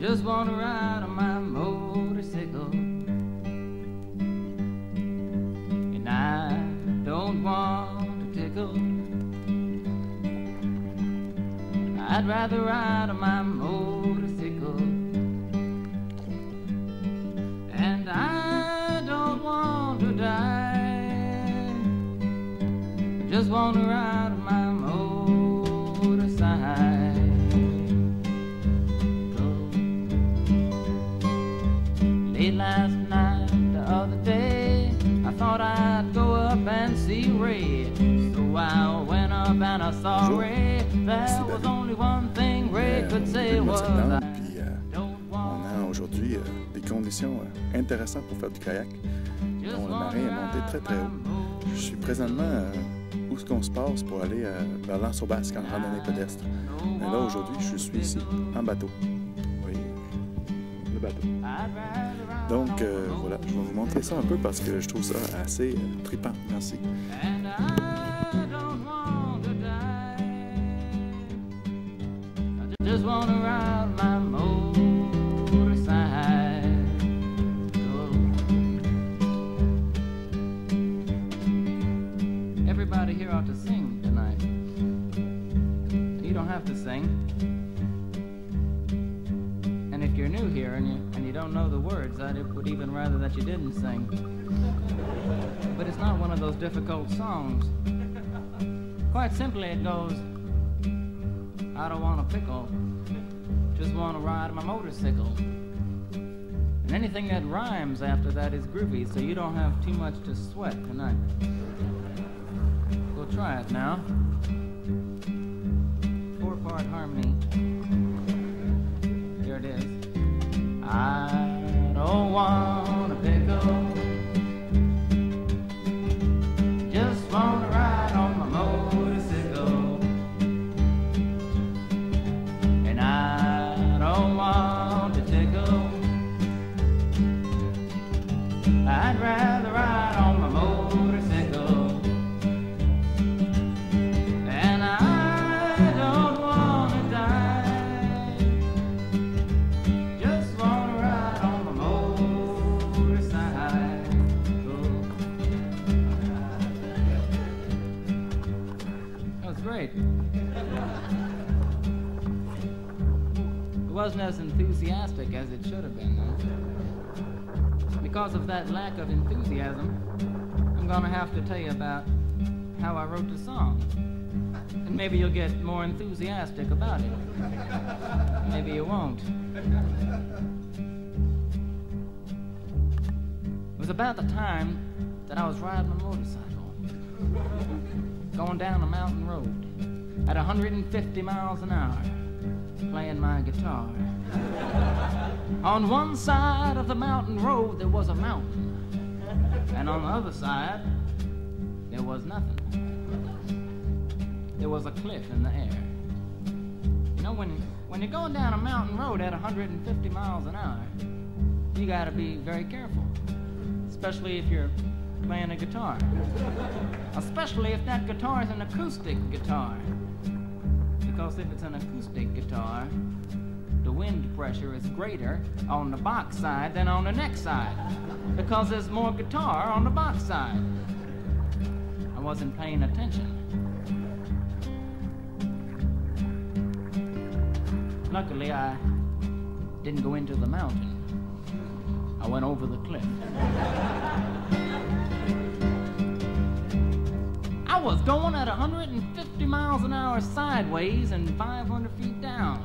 Just wanna ride on my motorcycle, and I don't want to tickle. I'd rather ride on my motorcycle, and I don't want to die. Just wanna ride on my motorcycle. Late last night, the other day, I thought I'd go up and see Ray. So I went up and I saw Ray. There was only one thing Ray could say was I don't want. On a aujourd'hui des conditions intéressantes pour faire du kayak. Donc, la marée est montée très très haut. Je suis présentement où est-ce qu'on se passe pour aller vers l'Anse-au-Basque en randonnée pédestre. Mais là aujourd'hui, je suis ici en bateau. Oui, le bateau. Donc voilà, je vais vous montrer ça un peu parce que je trouve ça assez trippant. Merci. Just wanna ride my motorcycle. Everybody here ought to sing tonight. You don't have to sing. And if you're new here and you don't know the words, I would even rather that you didn't sing. But it's not one of those difficult songs. Quite simply, it goes, I don't want a pickle, just want to ride my motorcycle. And anything that rhymes after that is groovy, so you don't have too much to sweat tonight. We'll try it now. 4-part harmony. Here it is. I don't want a pickle, just want to ride on my motorcycle. And I don't want to tickle, I'd rather ride on my motorcycle. And I don't want to die, just want to ride on my motorcycle. That was great. It wasn't as enthusiastic as it should have been, though. Because of that lack of enthusiasm, I'm gonna have to tell you about how I wrote the song. And maybe you'll get more enthusiastic about it. Maybe you won't. It was about the time that I was riding my motorcycle, going down a mountain road at 150 miles an hour, playing my guitar. On one side of the mountain road there was a mountain, and on the other side there was nothing. There was a cliff in the air. You know, when you're going down a mountain road at 150 miles an hour, you gotta be very careful, especially if you're playing a guitar, especially if that guitar is an acoustic guitar. Because if it's an acoustic guitar, the wind pressure is greater on the box side than on the neck side, because there's more guitar on the box side. I wasn't paying attention. Luckily, I didn't go into the mountain. I went over the cliff. I was going at 150 miles an hour sideways and 500 feet down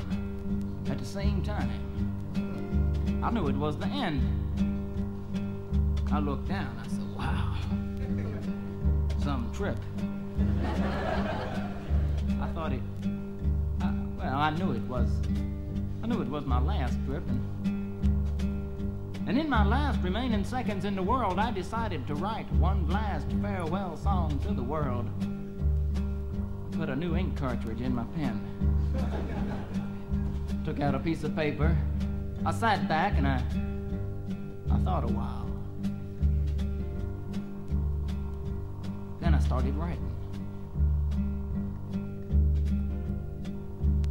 at the same time. I knew it was the end. I looked down, I said, wow, some trip. I thought I knew it was my last trip, and in my last remaining seconds in the world, I decided to write one last farewell song to the world. Put a new ink cartridge in my pen. Took out a piece of paper. I sat back and I thought a while. Then I started writing.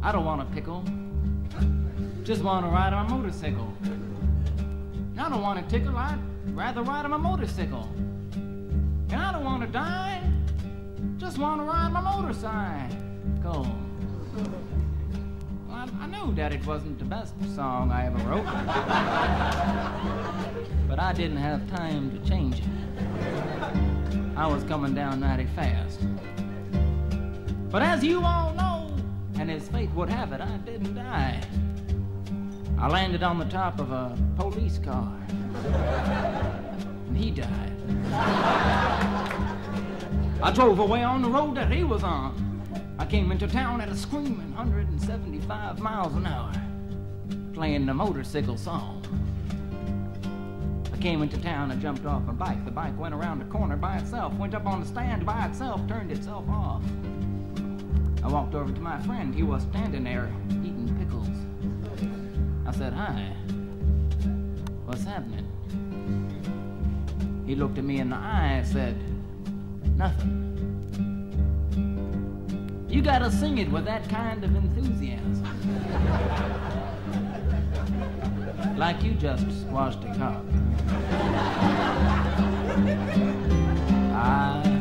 I don't want a pickle, Just want to ride on a motorcycle. I don't want to tickle, I'd rather ride on a motorcycle. And I don't want to die, just want to ride my motorcycle. Well, I knew that it wasn't the best song I ever wrote. But I didn't have time to change it. I was coming down mighty fast. But as you all know, and as fate would have it, I didn't die. I landed on the top of a police car, and he died. I drove away on the road that he was on. I came into town at a screaming 175 miles an hour, playing the motorcycle song. I came into town and jumped off my bike. The bike went around the corner by itself, went up on the stand by itself, turned itself off. I walked over to my friend. He was standing there eating pickles. I said, "Hi, what's happening?" He looked at me in the eye and said, "Nothing." You gotta sing it with that kind of enthusiasm. Like you just squashed a cock. I